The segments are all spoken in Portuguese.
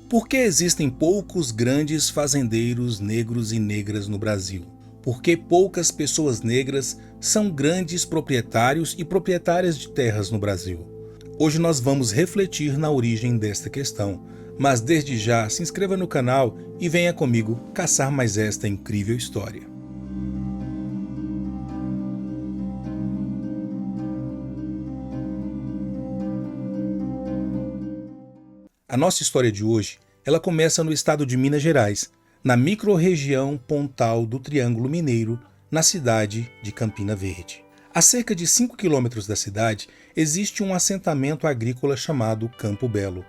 Por que existem poucos grandes fazendeiros negros e negras no Brasil? Por que poucas pessoas negras são grandes proprietários e proprietárias de terras no Brasil? Hoje nós vamos refletir na origem desta questão, mas desde já se inscreva no canal e venha comigo caçar mais esta incrível história. A nossa história de hoje, ela começa no estado de Minas Gerais, na microrregião Pontal do Triângulo Mineiro, na cidade de Campina Verde. A cerca de 5 quilômetros da cidade, existe um assentamento agrícola chamado Campo Belo.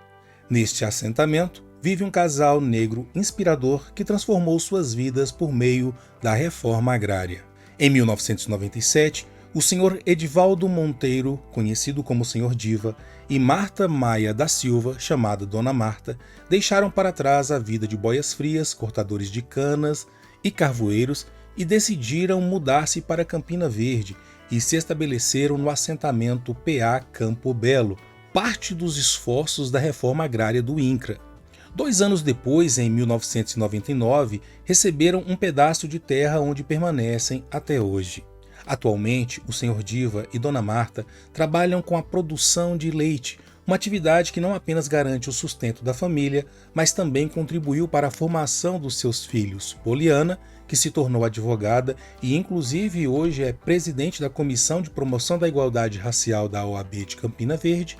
Neste assentamento, vive um casal negro inspirador que transformou suas vidas por meio da reforma agrária. Em 1997, o senhor Edivaldo Monteiro, conhecido como Senhor Diva, e Marta Maia da Silva, chamada Dona Marta, deixaram para trás a vida de boias frias, cortadores de canas e carvoeiros e decidiram mudar-se para Campina Verde e se estabeleceram no assentamento PA Campo Belo, parte dos esforços da reforma agrária do INCRA. 2 anos depois, em 1999, receberam um pedaço de terra onde permanecem até hoje. Atualmente, o Senhor Diva e Dona Marta trabalham com a produção de leite, uma atividade que não apenas garante o sustento da família, mas também contribuiu para a formação dos seus filhos, Poliana, que se tornou advogada e inclusive hoje é presidente da Comissão de Promoção da Igualdade Racial da OAB de Campina Verde,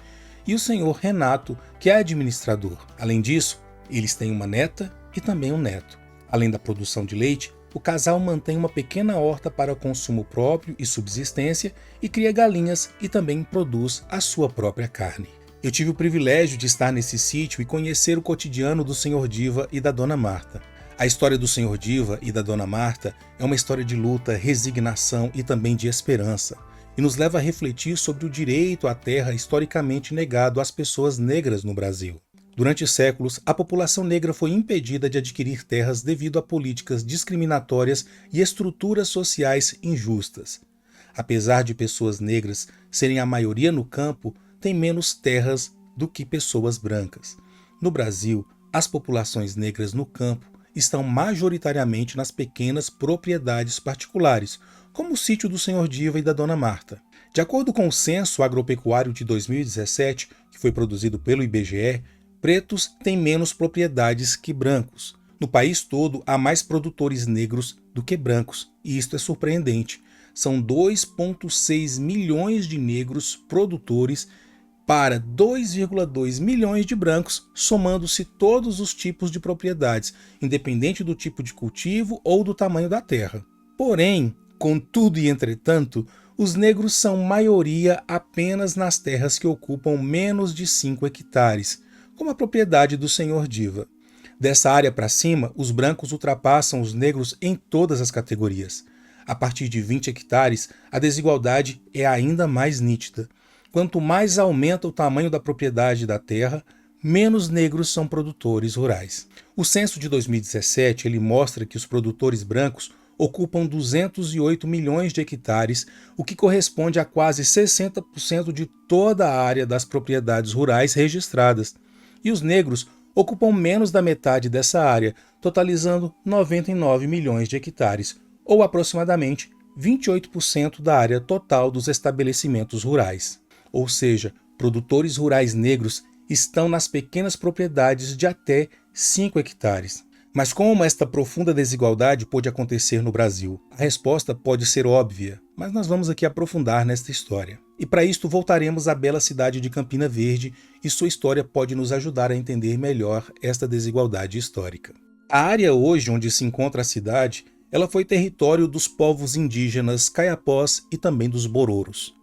e o senhor Renato, que é administrador. Além disso, eles têm uma neta e também um neto. Além da produção de leite, o casal mantém uma pequena horta para consumo próprio e subsistência e cria galinhas e também produz a sua própria carne. Eu tive o privilégio de estar nesse sítio e conhecer o cotidiano do Senhor Diva e da Dona Marta. A história do Senhor Diva e da Dona Marta é uma história de luta, resignação e também de esperança, e nos leva a refletir sobre o direito à terra historicamente negado às pessoas negras no Brasil. Durante séculos, a população negra foi impedida de adquirir terras devido a políticas discriminatórias e estruturas sociais injustas. Apesar de pessoas negras serem a maioria no campo, têm menos terras do que pessoas brancas. No Brasil, as populações negras no campo estão majoritariamente nas pequenas propriedades particulares, como o sítio do Senhor Diva e da Dona Marta. De acordo com o Censo Agropecuário de 2017, que foi produzido pelo IBGE, pretos têm menos propriedades que brancos. No país todo, há mais produtores negros do que brancos, e isto é surpreendente. São 2,6 milhões de negros produtores para 2,2 milhões de brancos, somando-se todos os tipos de propriedades, independente do tipo de cultivo ou do tamanho da terra. Porém, contudo e entretanto, os negros são maioria apenas nas terras que ocupam menos de 5 hectares, como a propriedade do Senhor Diva. Dessa área para cima, os brancos ultrapassam os negros em todas as categorias. A partir de 20 hectares, a desigualdade é ainda mais nítida. Quanto mais aumenta o tamanho da propriedade da terra, menos negros são produtores rurais. O censo de 2017 ele mostra que os produtores brancos ocupam 208 milhões de hectares, o que corresponde a quase 60% de toda a área das propriedades rurais registradas. E os negros ocupam menos da metade dessa área, totalizando 99 milhões de hectares, ou aproximadamente 28% da área total dos estabelecimentos rurais. Ou seja, produtores rurais negros estão nas pequenas propriedades de até 5 hectares. Mas como esta profunda desigualdade pode acontecer no Brasil? A resposta pode ser óbvia, mas nós vamos aqui aprofundar nesta história. E para isto voltaremos à bela cidade de Campina Verde e sua história pode nos ajudar a entender melhor esta desigualdade histórica. A área hoje onde se encontra a cidade, ela foi território dos povos indígenas Caiapós e também dos Bororos.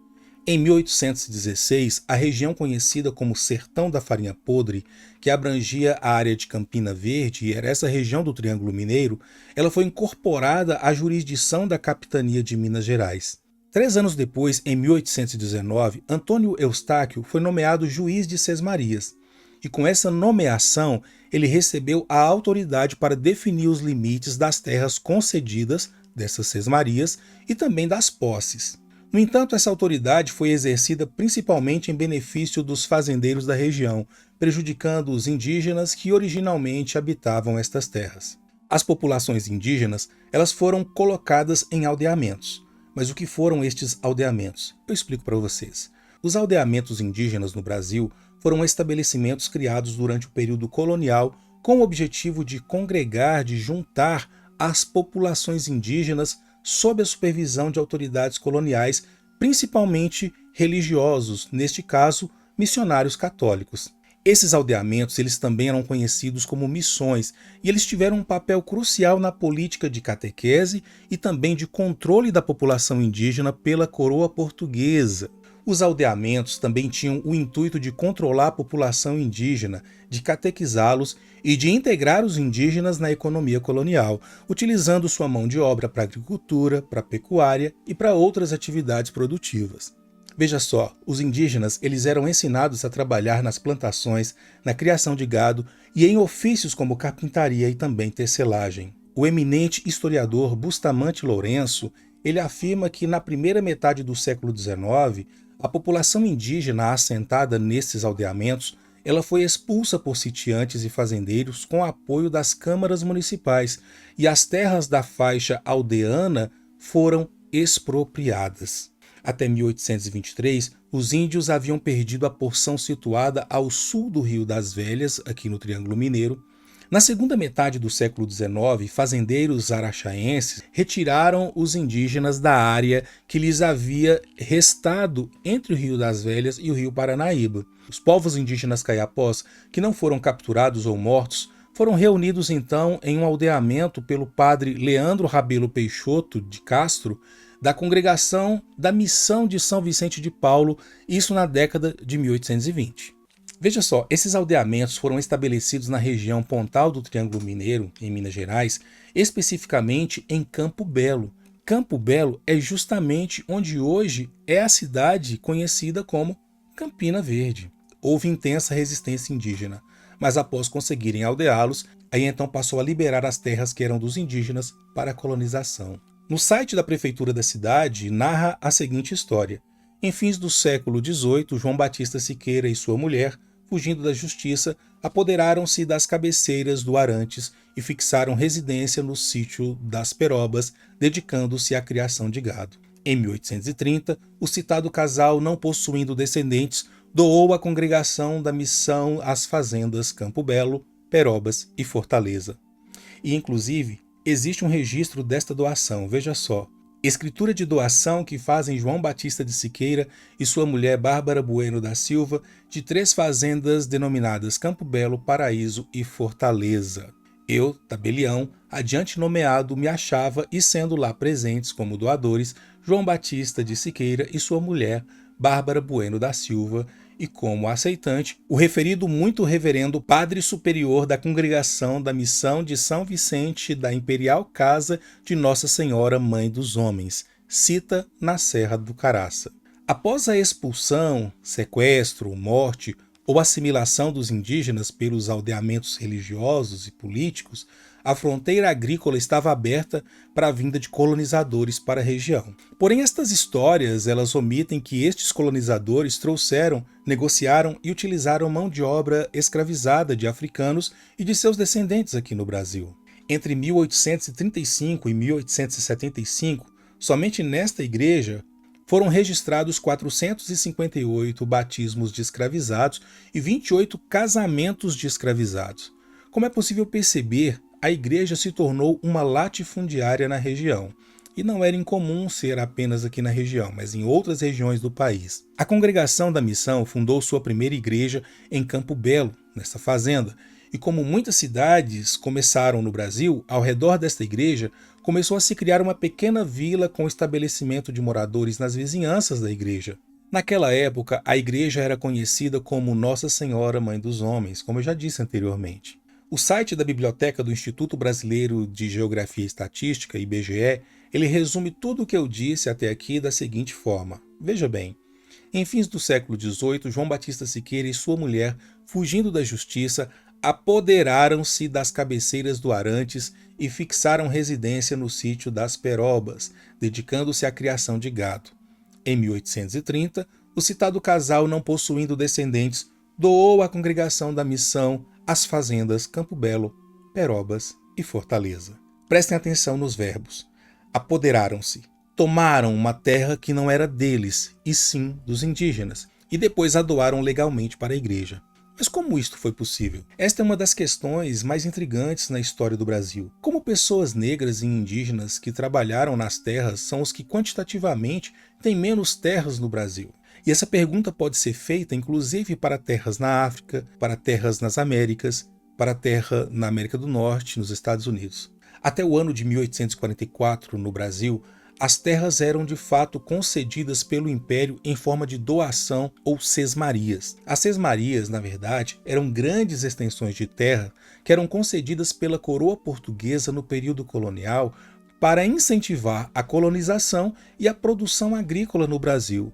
Em 1816, a região conhecida como Sertão da Farinha Podre, que abrangia a área de Campina Verde e era essa região do Triângulo Mineiro, ela foi incorporada à jurisdição da capitania de Minas Gerais. 3 anos depois, em 1819, Antônio Eustáquio foi nomeado juiz de Sesmarias. E com essa nomeação, ele recebeu a autoridade para definir os limites das terras concedidas dessas Sesmarias e também das posses. No entanto, essa autoridade foi exercida principalmente em benefício dos fazendeiros da região, prejudicando os indígenas que originalmente habitavam estas terras. As populações indígenas, elas foram colocadas em aldeamentos. Mas o que foram estes aldeamentos? Eu explico para vocês. Os aldeamentos indígenas no Brasil foram estabelecimentos criados durante o período colonial com o objetivo de congregar, de juntar as populações indígenas sob a supervisão de autoridades coloniais, principalmente religiosos, neste caso, missionários católicos. Esses aldeamentos eles também eram conhecidos como missões e eles tiveram um papel crucial na política de catequese e também de controle da população indígena pela coroa portuguesa. Os aldeamentos também tinham o intuito de controlar a população indígena, de catequizá-los e de integrar os indígenas na economia colonial, utilizando sua mão de obra para a agricultura, para a pecuária e para outras atividades produtivas. Veja só, os indígenas eles eram ensinados a trabalhar nas plantações, na criação de gado e em ofícios como carpintaria e também tecelagem. O eminente historiador Bustamante Lourenço ele afirma que na primeira metade do século XIX, a população indígena assentada nesses aldeamentos ela foi expulsa por sitiantes e fazendeiros com apoio das câmaras municipais e as terras da faixa aldeana foram expropriadas. Até 1823, os índios haviam perdido a porção situada ao sul do Rio das Velhas, aqui no Triângulo Mineiro. Na segunda metade do século XIX, fazendeiros araxaenses retiraram os indígenas da área que lhes havia restado entre o Rio das Velhas e o Rio Paranaíba. Os povos indígenas caiapós, que não foram capturados ou mortos, foram reunidos então em um aldeamento pelo padre Leandro Rabelo Peixoto de Castro, da congregação da Missão de São Vicente de Paulo, isso na década de 1820. Veja só, esses aldeamentos foram estabelecidos na região Pontal do Triângulo Mineiro, em Minas Gerais, especificamente em Campo Belo. Campo Belo é justamente onde hoje é a cidade conhecida como Campina Verde. Houve intensa resistência indígena, mas após conseguirem aldeá-los, aí então passou a liberar as terras que eram dos indígenas para a colonização. No site da prefeitura da cidade narra a seguinte história. Em fins do século XVIII, João Batista Siqueira e sua mulher, fugindo da justiça, apoderaram-se das cabeceiras do Arantes e fixaram residência no sítio das Perobas, dedicando-se à criação de gado. Em 1830, o citado casal, não possuindo descendentes, doou à congregação da missão as fazendas Campo Belo, Perobas e Fortaleza. E, inclusive, existe um registro desta doação, veja só. Escritura de doação que fazem João Batista de Siqueira e sua mulher Bárbara Bueno da Silva de 3 fazendas denominadas Campo Belo, Paraíso e Fortaleza. Eu, tabelião, adiante nomeado, me achava e sendo lá presentes como doadores João Batista de Siqueira e sua mulher Bárbara Bueno da Silva e como aceitante o referido muito reverendo Padre Superior da Congregação da Missão de São Vicente da Imperial Casa de Nossa Senhora Mãe dos Homens, cita na Serra do Caraça. Após a expulsão, sequestro, morte ou assimilação dos indígenas pelos aldeamentos religiosos e políticos, a fronteira agrícola estava aberta para a vinda de colonizadores para a região. Porém, estas histórias elas omitem que estes colonizadores trouxeram, negociaram e utilizaram mão de obra escravizada de africanos e de seus descendentes aqui no Brasil. Entre 1835 e 1875, somente nesta igreja, foram registrados 458 batismos de escravizados e 28 casamentos de escravizados. Como é possível perceber, a igreja se tornou uma latifundiária na região. E não era incomum ser apenas aqui na região, mas em outras regiões do país. A congregação da missão fundou sua primeira igreja em Campo Belo, nessa fazenda, e como muitas cidades começaram no Brasil, ao redor desta igreja começou a se criar uma pequena vila com estabelecimento de moradores nas vizinhanças da igreja. Naquela época, a igreja era conhecida como Nossa Senhora Mãe dos Homens, como eu já disse anteriormente. O site da Biblioteca do Instituto Brasileiro de Geografia e Estatística, IBGE, ele resume tudo o que eu disse até aqui da seguinte forma. Veja bem, em fins do século XVIII, João Batista Siqueira e sua mulher, fugindo da justiça, apoderaram-se das cabeceiras do Arantes e fixaram residência no sítio das Perobas, dedicando-se à criação de gado. Em 1830, o citado casal, não possuindo descendentes, doou à congregação da missão as fazendas Campo Belo, Perobas e Fortaleza. Prestem atenção nos verbos. Apoderaram-se, tomaram uma terra que não era deles, e sim dos indígenas, e depois a doaram legalmente para a igreja. Mas como isto foi possível? Esta é uma das questões mais intrigantes na história do Brasil. Como pessoas negras e indígenas que trabalharam nas terras são os que quantitativamente têm menos terras no Brasil? E essa pergunta pode ser feita inclusive para terras na África, para terras nas Américas, para terra na América do Norte, nos Estados Unidos. Até o ano de 1844, no Brasil, as terras eram de fato concedidas pelo Império em forma de doação ou sesmarias. As sesmarias, na verdade, eram grandes extensões de terra que eram concedidas pela coroa portuguesa no período colonial para incentivar a colonização e a produção agrícola no Brasil.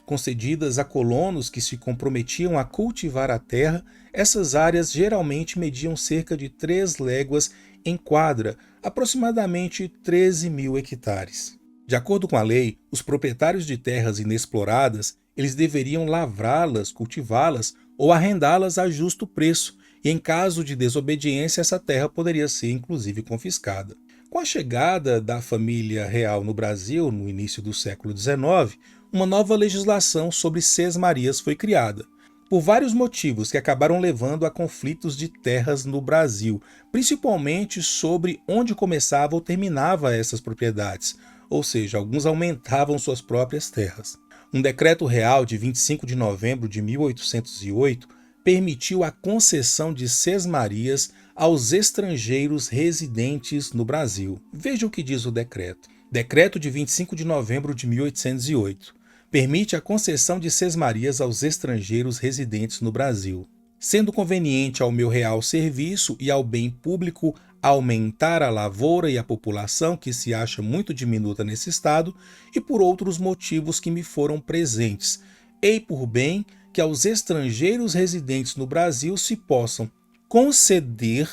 Concedidas a colonos que se comprometiam a cultivar a terra, essas áreas geralmente mediam cerca de 3 léguas em quadra, aproximadamente 13.000 hectares. De acordo com a lei, os proprietários de terras inexploradas, eles deveriam lavrá-las, cultivá-las ou arrendá-las a justo preço, e em caso de desobediência essa terra poderia ser inclusive confiscada. Com a chegada da família real no Brasil no início do século XIX, uma nova legislação sobre sesmarias foi criada, por vários motivos que acabaram levando a conflitos de terras no Brasil, principalmente sobre onde começava ou terminava essas propriedades, ou seja, alguns aumentavam suas próprias terras. Um decreto real de 25 de novembro de 1808 permitiu a concessão de sesmarias aos estrangeiros residentes no Brasil. Veja o que diz o decreto. Decreto de 25 de novembro de 1808 permite a concessão de sesmarias aos estrangeiros residentes no Brasil, sendo conveniente ao meu real serviço e ao bem público aumentar a lavoura e a população, que se acha muito diminuta nesse estado, e por outros motivos que me foram presentes. Ei por bem que aos estrangeiros residentes no Brasil se possam conceder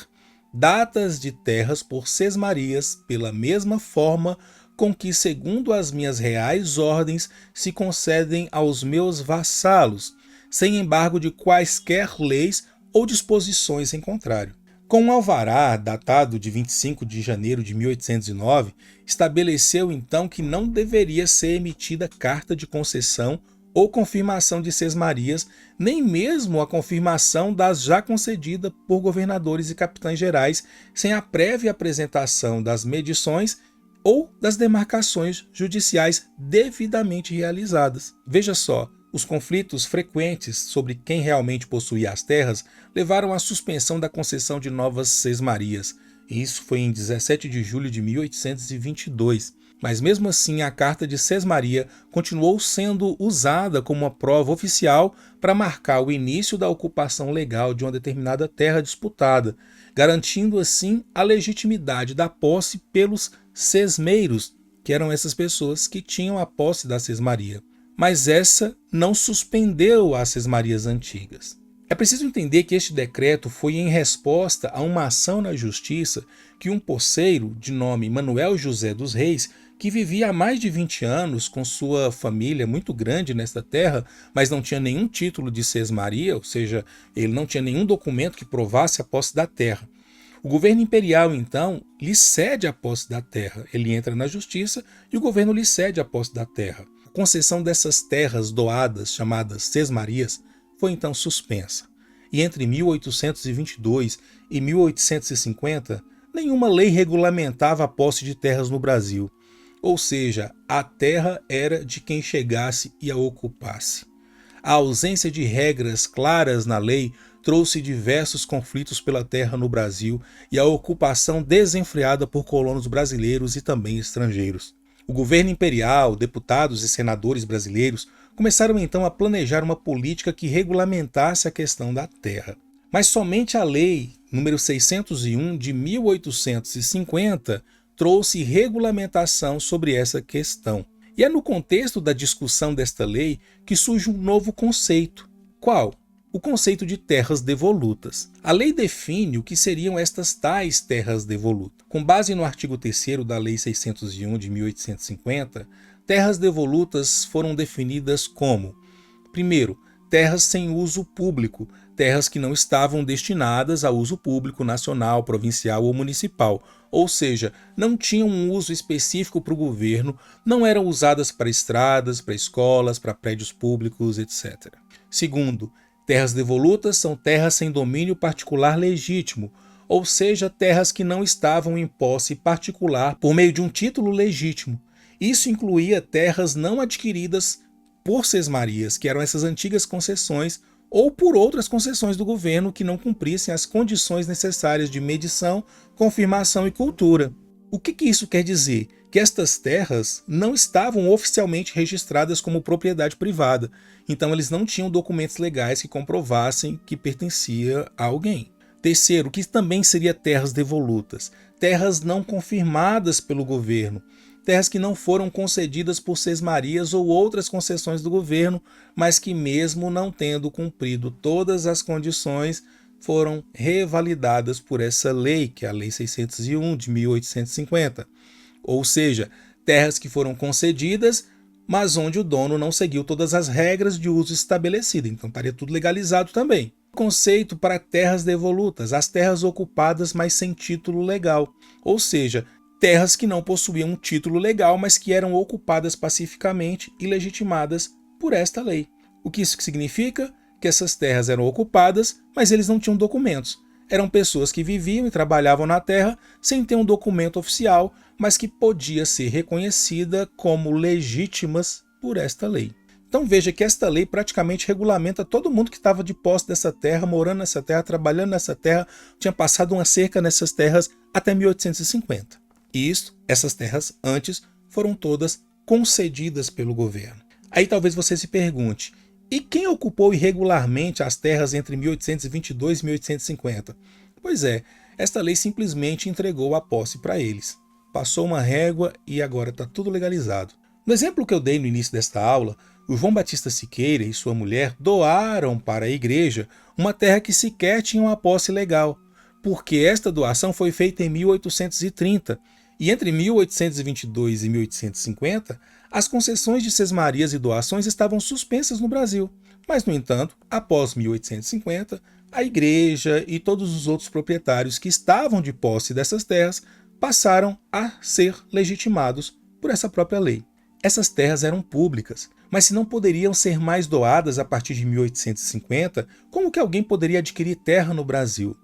datas de terras por sesmarias pela mesma forma com que, segundo as minhas reais ordens, se concedem aos meus vassalos, sem embargo de quaisquer leis ou disposições em contrário. Com um alvará datado de 25 de janeiro de 1809, estabeleceu então que não deveria ser emitida carta de concessão ou confirmação de sesmarias, nem mesmo a confirmação das já concedidas por governadores e capitães gerais, sem a prévia apresentação das medições ou das demarcações judiciais devidamente realizadas. Veja só, os conflitos frequentes sobre quem realmente possuía as terras levaram à suspensão da concessão de novas sesmarias. Isso foi em 17 de julho de 1822. Mas mesmo assim, a carta de sesmaria continuou sendo usada como uma prova oficial para marcar o início da ocupação legal de uma determinada terra disputada, garantindo assim a legitimidade da posse pelos sesmeiros, que eram essas pessoas que tinham a posse da sesmaria. Mas essa não suspendeu as sesmarias antigas. É preciso entender que este decreto foi em resposta a uma ação na justiça que um poceiro de nome Manuel José dos Reis, que vivia há mais de 20 anos com sua família muito grande nesta terra, mas não tinha nenhum título de sesmaria, ou seja, ele não tinha nenhum documento que provasse a posse da terra. O governo imperial, então, lhe cede a posse da terra. Ele entra na justiça e o governo lhe cede a posse da terra. A concessão dessas terras doadas, chamadas sesmarias, foi então suspensa. E entre 1822 e 1850, nenhuma lei regulamentava a posse de terras no Brasil. Ou seja, a terra era de quem chegasse e a ocupasse. A ausência de regras claras na lei trouxe diversos conflitos pela terra no Brasil e a ocupação desenfreada por colonos brasileiros e também estrangeiros. O governo imperial, deputados e senadores brasileiros começaram então a planejar uma política que regulamentasse a questão da terra. Mas somente a Lei nº 601 de 1850 trouxe regulamentação sobre essa questão. E é no contexto da discussão desta lei que surge um novo conceito. Qual? O conceito de terras devolutas. A lei define o que seriam estas tais terras devolutas. Com base no artigo 3º da Lei 601 de 1850, terras devolutas foram definidas como: primeiro, terras sem uso público, terras que não estavam destinadas a uso público nacional, provincial ou municipal, ou seja, não tinham um uso específico para o governo, não eram usadas para estradas, para escolas, para prédios públicos, etc. Segundo, terras devolutas são terras sem domínio particular legítimo, ou seja, terras que não estavam em posse particular por meio de um título legítimo. Isso incluía terras não adquiridas por sesmarias, que eram essas antigas concessões, ou por outras concessões do governo que não cumprissem as condições necessárias de medição, confirmação e cultura. O que isso quer dizer? Que estas terras não estavam oficialmente registradas como propriedade privada, então eles não tinham documentos legais que comprovassem que pertencia a alguém. Terceiro, o que também seria terras devolutas? Terras não confirmadas pelo governo, terras que não foram concedidas por sesmarias ou outras concessões do governo, mas que mesmo não tendo cumprido todas as condições, foram revalidadas por essa lei, que é a Lei 601 de 1850. Ou seja, terras que foram concedidas, mas onde o dono não seguiu todas as regras de uso estabelecidas, então estaria tudo legalizado também. Conceito para terras devolutas, as terras ocupadas, mas sem título legal, ou seja, terras que não possuíam um título legal, mas que eram ocupadas pacificamente e legitimadas por esta lei. O que isso significa? Que essas terras eram ocupadas, mas eles não tinham documentos. Eram pessoas que viviam e trabalhavam na terra sem ter um documento oficial, mas que podia ser reconhecida como legítimas por esta lei. Então veja que esta lei praticamente regulamenta todo mundo que estava de posse dessa terra, morando nessa terra, trabalhando nessa terra, tinha passado uma cerca nessas terras até 1850. E essas terras antes foram todas concedidas pelo governo. Aí talvez você se pergunte, e quem ocupou irregularmente as terras entre 1822 e 1850? Pois é, esta lei simplesmente entregou a posse para eles. Passou uma régua e agora está tudo legalizado. No exemplo que eu dei no início desta aula, o João Batista Siqueira e sua mulher doaram para a igreja uma terra que sequer tinha uma posse legal, porque esta doação foi feita em 1830, e entre 1822 e 1850, as concessões de sesmarias e doações estavam suspensas no Brasil. Mas, no entanto, após 1850, a igreja e todos os outros proprietários que estavam de posse dessas terras passaram a ser legitimados por essa própria lei. Essas terras eram públicas, mas se não poderiam ser mais doadas a partir de 1850, como que alguém poderia adquirir terra no Brasil?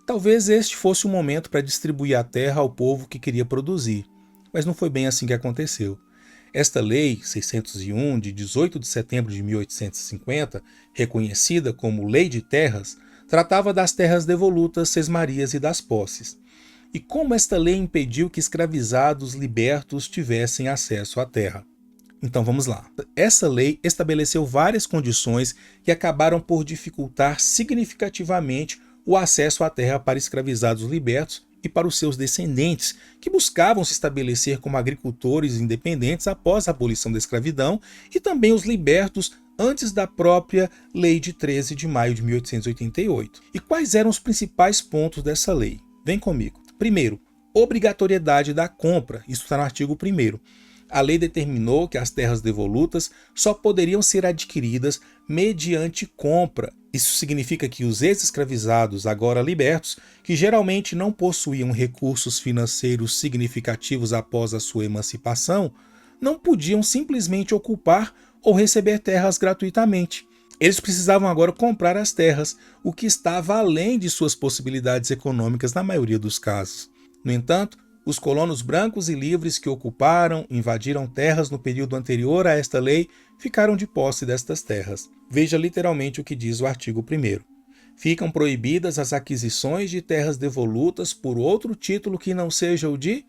Talvez este fosse o momento para distribuir a terra ao povo que queria produzir, mas não foi bem assim que aconteceu. Esta lei 601, de 18 de setembro de 1850, reconhecida como Lei de Terras, tratava das terras devolutas, sesmarias e das posses. E como esta lei impediu que escravizados libertos tivessem acesso à terra? Então vamos lá. Essa lei estabeleceu várias condições que acabaram por dificultar significativamente o acesso à terra para escravizados libertos e para os seus descendentes, que buscavam se estabelecer como agricultores independentes após a abolição da escravidão, e também os libertos antes da própria Lei de 13 de maio de 1888. E quais eram os principais pontos dessa lei? Vem comigo. Primeiro, obrigatoriedade da compra. Isso está no artigo 1º. A lei determinou que as terras devolutas só poderiam ser adquiridas mediante compra. Isso significa que os ex-escravizados, agora libertos, que geralmente não possuíam recursos financeiros significativos após a sua emancipação, não podiam simplesmente ocupar ou receber terras gratuitamente. Eles precisavam agora comprar as terras, o que estava além de suas possibilidades econômicas na maioria dos casos. No entanto, os colonos brancos e livres que ocuparam, invadiram terras no período anterior a esta lei, ficaram de posse destas terras. Veja literalmente o que diz o artigo 1º. Ficam proibidas as aquisições de terras devolutas por outro título que não seja o de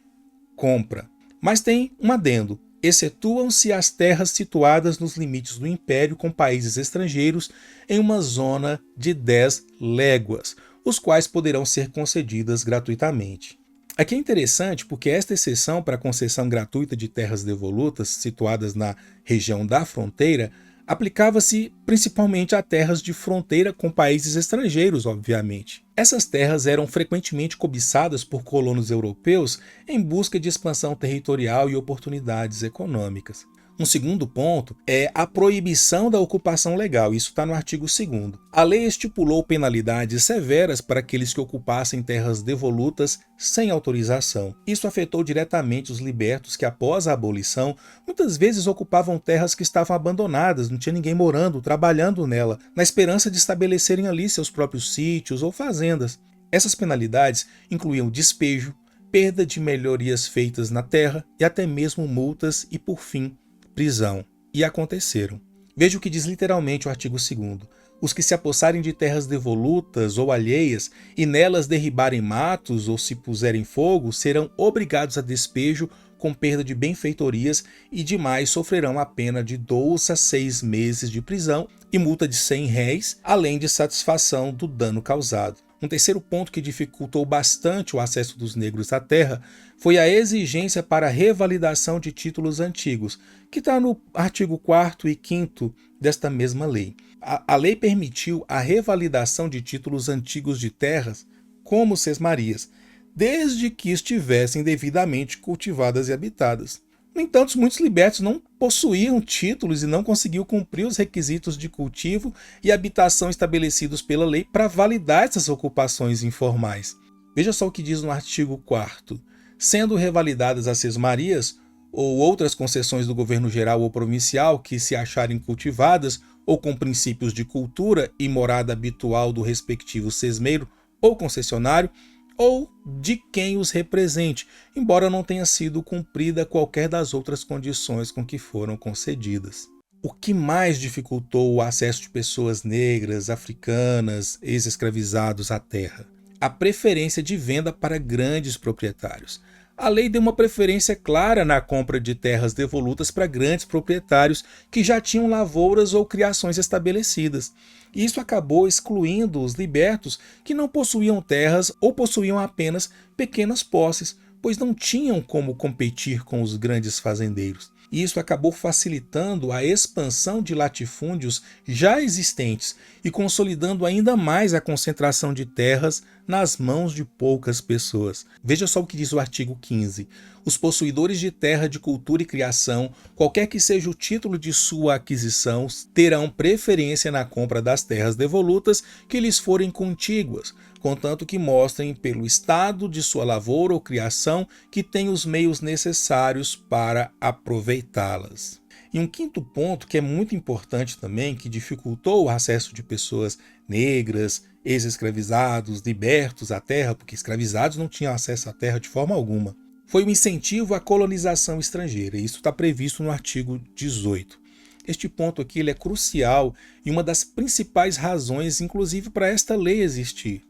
compra. Mas tem um adendo. Excetuam-se as terras situadas nos limites do Império com países estrangeiros em uma zona de 10 léguas, os quais poderão ser concedidas gratuitamente. Aqui é interessante porque esta exceção para a concessão gratuita de terras devolutas situadas na região da fronteira Aplicava-se principalmente a terras de fronteira com países estrangeiros, obviamente. Essas terras eram frequentemente cobiçadas por colonos europeus em busca de expansão territorial e oportunidades econômicas. Um segundo ponto é a proibição da ocupação legal, isso está no artigo 2º. A lei estipulou penalidades severas para aqueles que ocupassem terras devolutas sem autorização. Isso afetou diretamente os libertos que, após a abolição, muitas vezes ocupavam terras que estavam abandonadas, não tinha ninguém morando, trabalhando nela, na esperança de estabelecerem ali seus próprios sítios ou fazendas. Essas penalidades incluíam despejo, perda de melhorias feitas na terra e até mesmo multas e, por fim, prisão. E aconteceram. Veja o que diz literalmente o artigo 2º. Os que se apossarem de terras devolutas ou alheias e nelas derribarem matos ou se puserem fogo serão obrigados a despejo com perda de benfeitorias e demais sofrerão a pena de 2 a 6 meses de prisão e multa de R$ 100, além de satisfação do dano causado. Um terceiro ponto que dificultou bastante o acesso dos negros à terra foi a exigência para a revalidação de títulos antigos, que está no artigo 4º e 5º desta mesma lei. A lei permitiu a revalidação de títulos antigos de terras, como sesmarias, desde que estivessem devidamente cultivadas e habitadas. No entanto, muitos libertos não possuíam títulos e não conseguiam cumprir os requisitos de cultivo e habitação estabelecidos pela lei para validar essas ocupações informais. Veja só o que diz no artigo 4º. Sendo revalidadas as sesmarias ou outras concessões do governo geral ou provincial que se acharem cultivadas ou com princípios de cultura e morada habitual do respectivo sesmeiro ou concessionário, ou de quem os represente, embora não tenha sido cumprida qualquer das outras condições com que foram concedidas. O que mais dificultou o acesso de pessoas negras, africanas, ex-escravizados à terra? A preferência de venda para grandes proprietários. A lei deu uma preferência clara na compra de terras devolutas para grandes proprietários que já tinham lavouras ou criações estabelecidas. Isso acabou excluindo os libertos que não possuíam terras ou possuíam apenas pequenas posses, pois não tinham como competir com os grandes fazendeiros. Isso acabou facilitando a expansão de latifúndios já existentes e consolidando ainda mais a concentração de terras nas mãos de poucas pessoas. Veja só o que diz o artigo 15. Os possuidores de terra de cultura e criação, qualquer que seja o título de sua aquisição, terão preferência na compra das terras devolutas que lhes forem contíguas, contanto que mostrem pelo estado de sua lavoura ou criação que têm os meios necessários para aproveitá-las. E um quinto ponto que é muito importante também, que dificultou o acesso de pessoas negras, ex-escravizados, libertos à terra, porque escravizados não tinham acesso à terra de forma alguma, foi o incentivo à colonização estrangeira. Isso está previsto no artigo 18. Este ponto aqui ele é crucial e uma das principais razões, inclusive, para esta lei existir.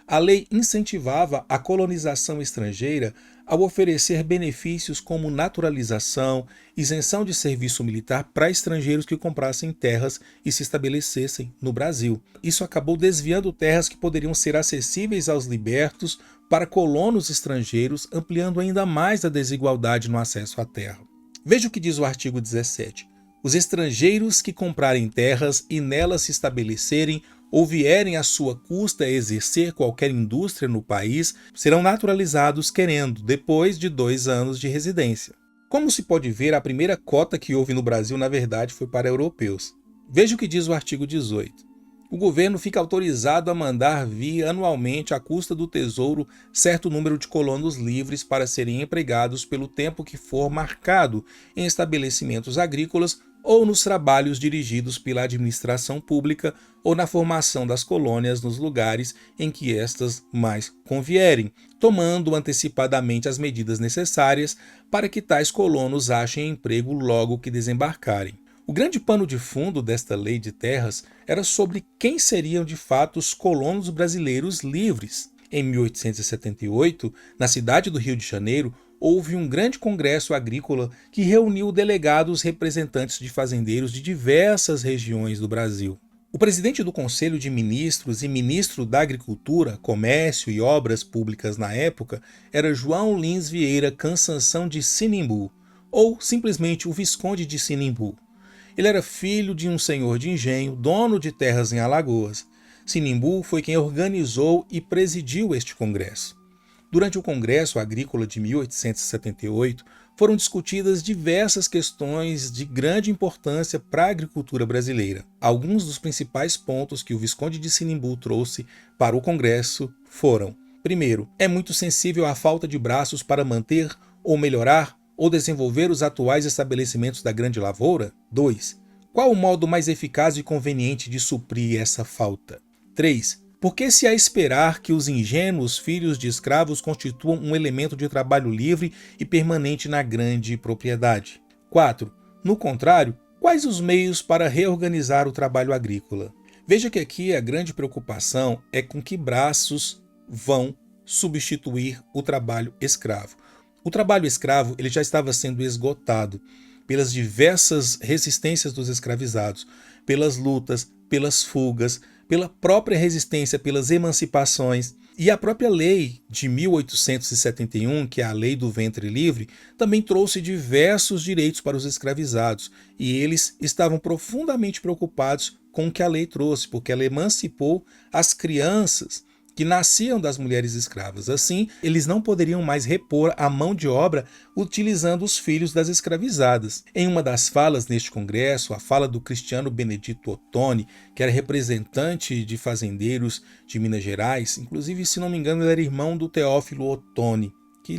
A lei incentivava a colonização estrangeira ao oferecer benefícios como naturalização, isenção de serviço militar para estrangeiros que comprassem terras e se estabelecessem no Brasil. Isso acabou desviando terras que poderiam ser acessíveis aos libertos para colonos estrangeiros, ampliando ainda mais a desigualdade no acesso à terra. Veja o que diz o artigo 17. Os estrangeiros que comprarem terras e nelas se estabelecerem ou vierem à sua custa exercer qualquer indústria no país, serão naturalizados querendo, depois de 2 anos de residência. Como se pode ver, a primeira cota que houve no Brasil, na verdade, foi para europeus. Veja o que diz o artigo 18. O governo fica autorizado a mandar vir anualmente à custa do tesouro certo número de colonos livres para serem empregados pelo tempo que for marcado em estabelecimentos agrícolas ou nos trabalhos dirigidos pela administração pública ou na formação das colônias nos lugares em que estas mais convierem, tomando antecipadamente as medidas necessárias para que tais colonos achem emprego logo que desembarcarem. O grande pano de fundo desta lei de terras era sobre quem seriam de fato os colonos brasileiros livres. Em 1878, na cidade do Rio de Janeiro, houve um grande congresso agrícola que reuniu delegados representantes de fazendeiros de diversas regiões do Brasil. O presidente do Conselho de Ministros e ministro da Agricultura, Comércio e Obras Públicas na época era João Lins Vieira Cansanção de Sinimbu, ou simplesmente o Visconde de Sinimbu. Ele era filho de um senhor de engenho, dono de terras em Alagoas. Sinimbu foi quem organizou e presidiu este congresso. Durante o Congresso Agrícola de 1878, foram discutidas diversas questões de grande importância para a agricultura brasileira. Alguns dos principais pontos que o Visconde de Sinimbu trouxe para o Congresso foram: primeiro, é muito sensível à falta de braços para manter ou melhorar ou desenvolver os atuais estabelecimentos da grande lavoura? 2. Qual o modo mais eficaz e conveniente de suprir essa falta? 3. Por que se há esperar que os ingênuos filhos de escravos constituam um elemento de trabalho livre e permanente na grande propriedade? 4. No contrário, quais os meios para reorganizar o trabalho agrícola? Veja que aqui a grande preocupação é com que braços vão substituir o trabalho escravo. O trabalho escravo ele já estava sendo esgotado pelas diversas resistências dos escravizados, pelas lutas, pelas fugas, pela própria resistência, pelas emancipações. E a própria lei de 1871, que é a Lei do Ventre Livre, também trouxe diversos direitos para os escravizados. E eles estavam profundamente preocupados com o que a lei trouxe, porque ela emancipou as crianças que nasciam das mulheres escravas. Assim, eles não poderiam mais repor a mão de obra utilizando os filhos das escravizadas. Em uma das falas neste congresso, a fala do Cristiano Benedito Ottoni, que era representante de fazendeiros de Minas Gerais, inclusive, se não me engano, ele era irmão do Teófilo Ottoni, que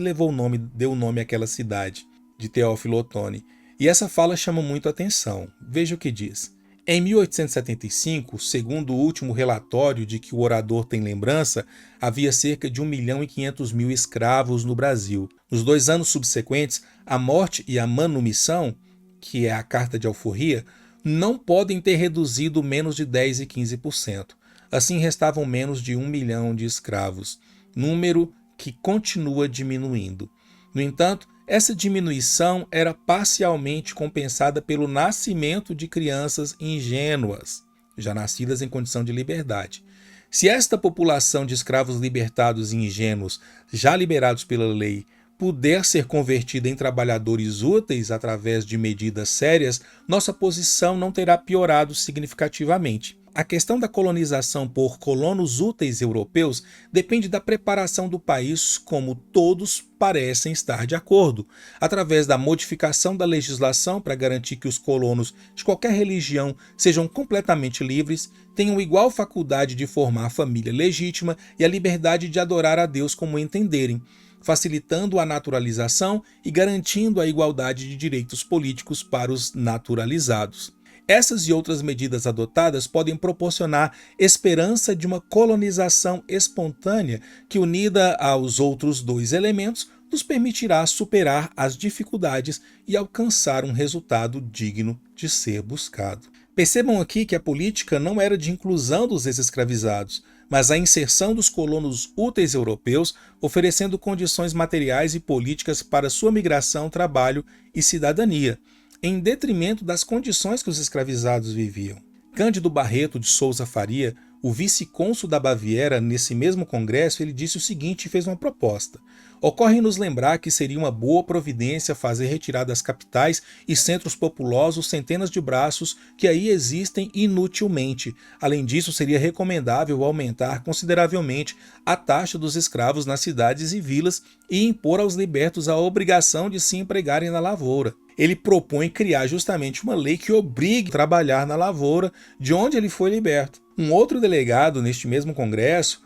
deu o nome àquela cidade, de Teófilo Ottoni. E essa fala chama muito a atenção. Veja o que diz. Em 1875, segundo o último relatório de que o orador tem lembrança, havia cerca de 1.500.000 escravos no Brasil. Nos 2 anos subsequentes, a morte e a manumissão, que é a carta de alforria, não podem ter reduzido menos de 10% e 15%. Assim, restavam menos de 1 milhão de escravos, número que continua diminuindo. No entanto, essa diminuição era parcialmente compensada pelo nascimento de crianças ingênuas, já nascidas em condição de liberdade. Se esta população de escravos libertados e ingênuos, já liberados pela lei, puder ser convertida em trabalhadores úteis através de medidas sérias, nossa posição não terá piorado significativamente. A questão da colonização por colonos úteis europeus depende da preparação do país, como todos parecem estar de acordo, através da modificação da legislação para garantir que os colonos de qualquer religião sejam completamente livres, tenham igual faculdade de formar família legítima e a liberdade de adorar a Deus como entenderem, facilitando a naturalização e garantindo a igualdade de direitos políticos para os naturalizados. Essas e outras medidas adotadas podem proporcionar esperança de uma colonização espontânea que, unida aos outros 2 elementos, nos permitirá superar as dificuldades e alcançar um resultado digno de ser buscado. Percebam aqui que a política não era de inclusão dos ex-escravizados, mas a inserção dos colonos úteis europeus, oferecendo condições materiais e políticas para sua migração, trabalho e cidadania, em detrimento das condições que os escravizados viviam. Cândido Barreto de Souza Faria, o vice-cônsul da Baviera, nesse mesmo congresso, ele disse o seguinte e fez uma proposta. Ocorre-nos lembrar que seria uma boa providência fazer retirar das capitais e centros populosos centenas de braços que aí existem inutilmente. Além disso, seria recomendável aumentar consideravelmente a taxa dos escravos nas cidades e vilas e impor aos libertos a obrigação de se empregarem na lavoura. Ele propõe criar justamente uma lei que obrigue a trabalhar na lavoura de onde ele foi liberto. Um outro delegado neste mesmo congresso,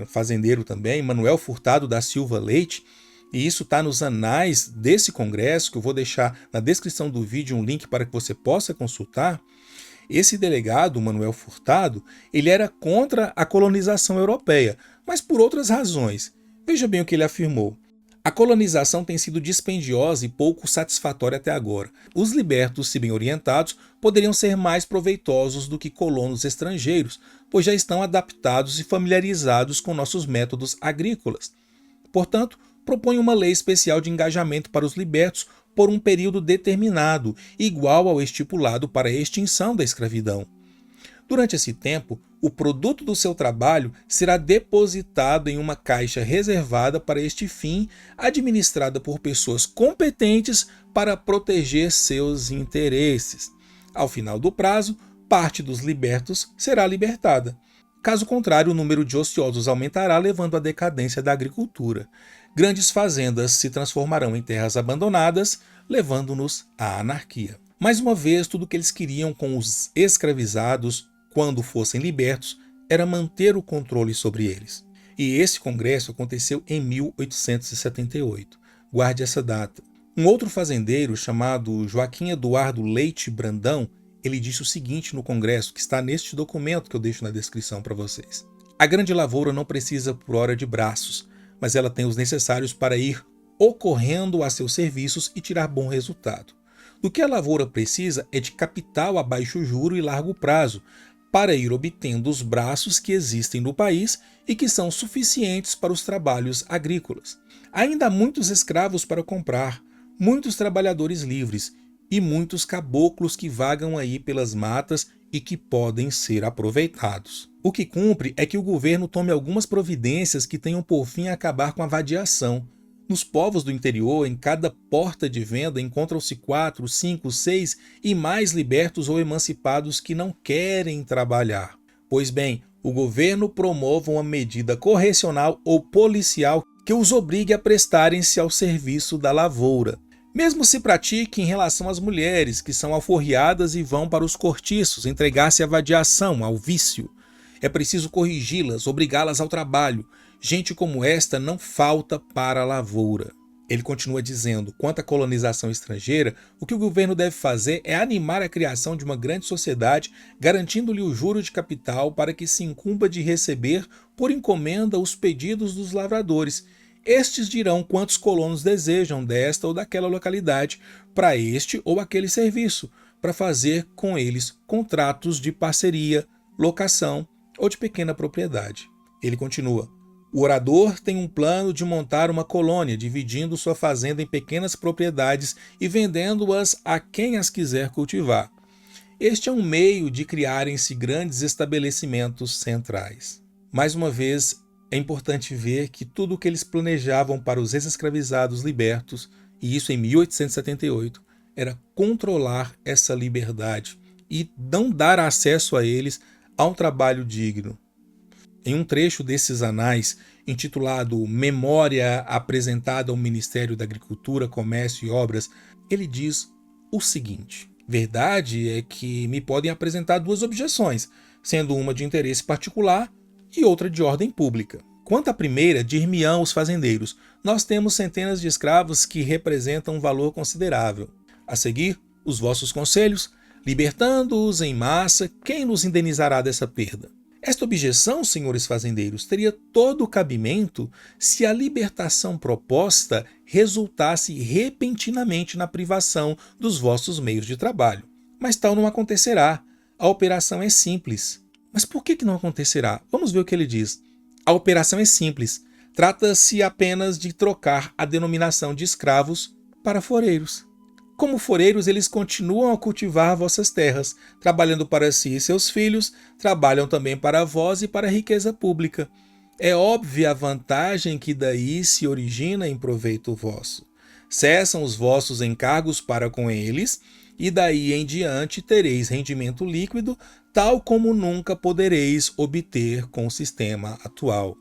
fazendeiro também, Manuel Furtado da Silva Leite, e isso está nos anais desse congresso, que eu vou deixar na descrição do vídeo um link para que você possa consultar. Esse delegado, Manuel Furtado, ele era contra a colonização europeia, mas por outras razões. Veja bem o que ele afirmou. A colonização tem sido dispendiosa e pouco satisfatória até agora. Os libertos, se bem orientados, poderiam ser mais proveitosos do que colonos estrangeiros, pois já estão adaptados e familiarizados com nossos métodos agrícolas. Portanto, propõe uma lei especial de engajamento para os libertos por um período determinado, igual ao estipulado para a extinção da escravidão. Durante esse tempo, o produto do seu trabalho será depositado em uma caixa reservada para este fim, administrada por pessoas competentes para proteger seus interesses. Ao final do prazo, parte dos libertos será libertada. Caso contrário, o número de ociosos aumentará, levando à decadência da agricultura. Grandes fazendas se transformarão em terras abandonadas, levando-nos à anarquia. Mais uma vez, tudo o que eles queriam com os escravizados, quando fossem libertos, era manter o controle sobre eles. E esse congresso aconteceu em 1878. Guarde essa data. Um outro fazendeiro, chamado Joaquim Eduardo Leite Brandão, ele disse o seguinte no congresso, que está neste documento que eu deixo na descrição para vocês. A grande lavoura não precisa por hora de braços, mas ela tem os necessários para ir ocorrendo a seus serviços e tirar bom resultado. Do que a lavoura precisa é de capital a baixo juro e largo prazo, para ir obtendo os braços que existem no país e que são suficientes para os trabalhos agrícolas. Ainda há muitos escravos para comprar, muitos trabalhadores livres e muitos caboclos que vagam aí pelas matas e que podem ser aproveitados. O que cumpre é que o governo tome algumas providências que tenham por fim acabar com a vadiação. Nos povos do interior, em cada porta de venda encontram-se 4, 5, 6 e mais libertos ou emancipados que não querem trabalhar. Pois bem, o governo promova uma medida correcional ou policial que os obrigue a prestarem-se ao serviço da lavoura. Mesmo se pratique em relação às mulheres, que são alforriadas e vão para os cortiços, entregar-se à vadiação, ao vício. É preciso corrigi-las, obrigá-las ao trabalho. Gente como esta não falta para a lavoura. Ele continua dizendo, quanto à colonização estrangeira, o que o governo deve fazer é animar a criação de uma grande sociedade, garantindo-lhe o juro de capital para que se incumba de receber por encomenda os pedidos dos lavradores. Estes dirão quantos colonos desejam desta ou daquela localidade para este ou aquele serviço, para fazer com eles contratos de parceria, locação ou de pequena propriedade. Ele continua. O orador tem um plano de montar uma colônia, dividindo sua fazenda em pequenas propriedades e vendendo-as a quem as quiser cultivar. Este é um meio de criarem-se grandes estabelecimentos centrais. Mais uma vez, é importante ver que tudo o que eles planejavam para os ex-escravizados libertos, e isso em 1878, era controlar essa liberdade e não dar acesso a eles a um trabalho digno. Em um trecho desses anais, intitulado Memória apresentada ao Ministério da Agricultura, Comércio e Obras, ele diz o seguinte: verdade é que me podem apresentar duas objeções, sendo uma de interesse particular e outra de ordem pública. Quanto à primeira, dir-me-ão os fazendeiros, nós temos centenas de escravos que representam um valor considerável. A seguir, os vossos conselhos, libertando-os em massa, quem nos indenizará dessa perda? Esta objeção, senhores fazendeiros, teria todo o cabimento se a libertação proposta resultasse repentinamente na privação dos vossos meios de trabalho. Mas tal não acontecerá. A operação é simples. Mas por que não acontecerá? Vamos ver o que ele diz. A operação é simples. Trata-se apenas de trocar a denominação de escravos para foreiros. Como foreiros, eles continuam a cultivar vossas terras, trabalhando para si e seus filhos, trabalham também para vós e para a riqueza pública. É óbvia a vantagem que daí se origina em proveito vosso. Cessam os vossos encargos para com eles, e daí em diante tereis rendimento líquido, tal como nunca podereis obter com o sistema atual.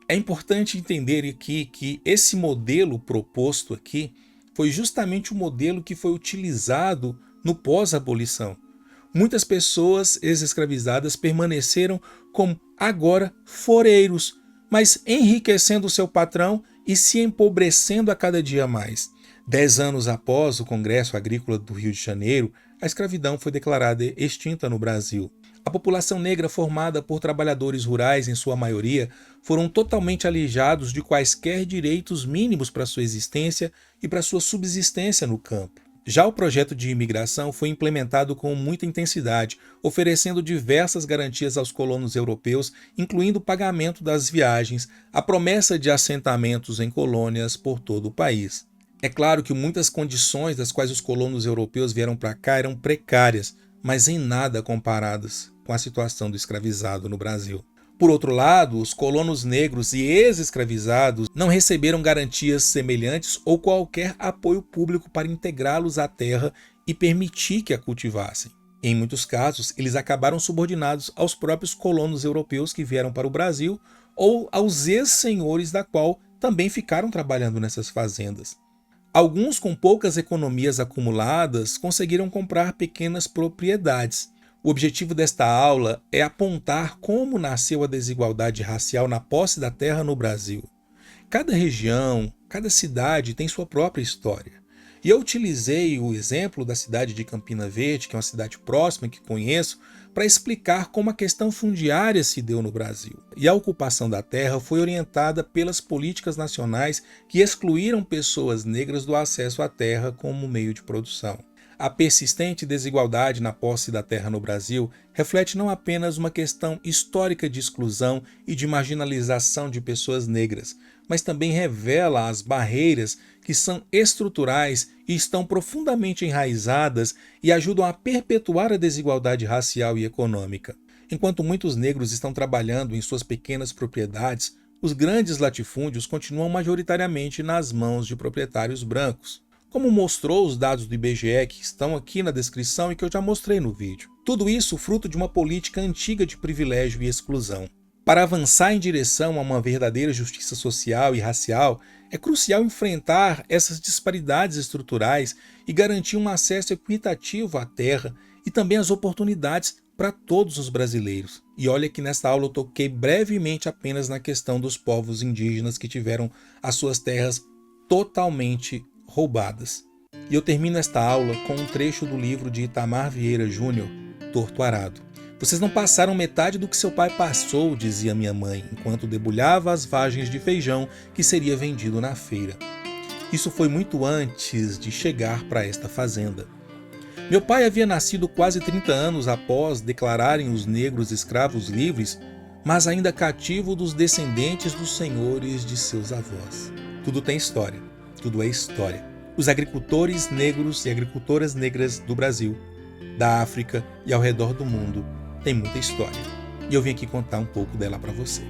É importante entender aqui que esse modelo proposto aqui foi justamente o modelo que foi utilizado no pós-abolição. Muitas pessoas ex-escravizadas permaneceram como agora foreiros, mas enriquecendo seu patrão e se empobrecendo a cada dia mais. 10 anos após o Congresso Agrícola do Rio de Janeiro, a escravidão foi declarada extinta no Brasil. A população negra, formada por trabalhadores rurais em sua maioria, foram totalmente alijados de quaisquer direitos mínimos para sua existência e para sua subsistência no campo. Já o projeto de imigração foi implementado com muita intensidade, oferecendo diversas garantias aos colonos europeus, incluindo o pagamento das viagens, a promessa de assentamentos em colônias por todo o país. É claro que muitas condições das quais os colonos europeus vieram para cá eram precárias, mas em nada comparadas com a situação do escravizado no Brasil. Por outro lado, os colonos negros e ex-escravizados não receberam garantias semelhantes ou qualquer apoio público para integrá-los à terra e permitir que a cultivassem. Em muitos casos, eles acabaram subordinados aos próprios colonos europeus que vieram para o Brasil ou aos ex-senhores da qual também ficaram trabalhando nessas fazendas. Alguns, com poucas economias acumuladas, conseguiram comprar pequenas propriedades. O objetivo desta aula é apontar como nasceu a desigualdade racial na posse da terra no Brasil. Cada região, cada cidade tem sua própria história. E eu utilizei o exemplo da cidade de Campina Verde, que é uma cidade próxima que conheço, para explicar como a questão fundiária se deu no Brasil. E a ocupação da terra foi orientada pelas políticas nacionais que excluíram pessoas negras do acesso à terra como meio de produção. A persistente desigualdade na posse da terra no Brasil reflete não apenas uma questão histórica de exclusão e de marginalização de pessoas negras, mas também revela as barreiras que são estruturais e estão profundamente enraizadas e ajudam a perpetuar a desigualdade racial e econômica. Enquanto muitos negros estão trabalhando em suas pequenas propriedades, os grandes latifúndios continuam majoritariamente nas mãos de proprietários brancos, como mostrou os dados do IBGE que estão aqui na descrição e que eu já mostrei no vídeo. Tudo isso fruto de uma política antiga de privilégio e exclusão. Para avançar em direção a uma verdadeira justiça social e racial, é crucial enfrentar essas disparidades estruturais e garantir um acesso equitativo à terra e também às oportunidades para todos os brasileiros. E olha que nesta aula eu toquei brevemente apenas na questão dos povos indígenas que tiveram as suas terras totalmente roubadas. E eu termino esta aula com um trecho do livro de Itamar Vieira Júnior, Torto Arado. Vocês não passaram metade do que seu pai passou, dizia minha mãe, enquanto debulhava as vagens de feijão que seria vendido na feira. Isso foi muito antes de chegar para esta fazenda. Meu pai havia nascido quase 30 anos após declararem os negros escravos livres, mas ainda cativo dos descendentes dos senhores de seus avós. Tudo tem história, tudo é história. Os agricultores negros e agricultoras negras do Brasil, da África e ao redor do mundo têm muita história. E eu vim aqui contar um pouco dela para você.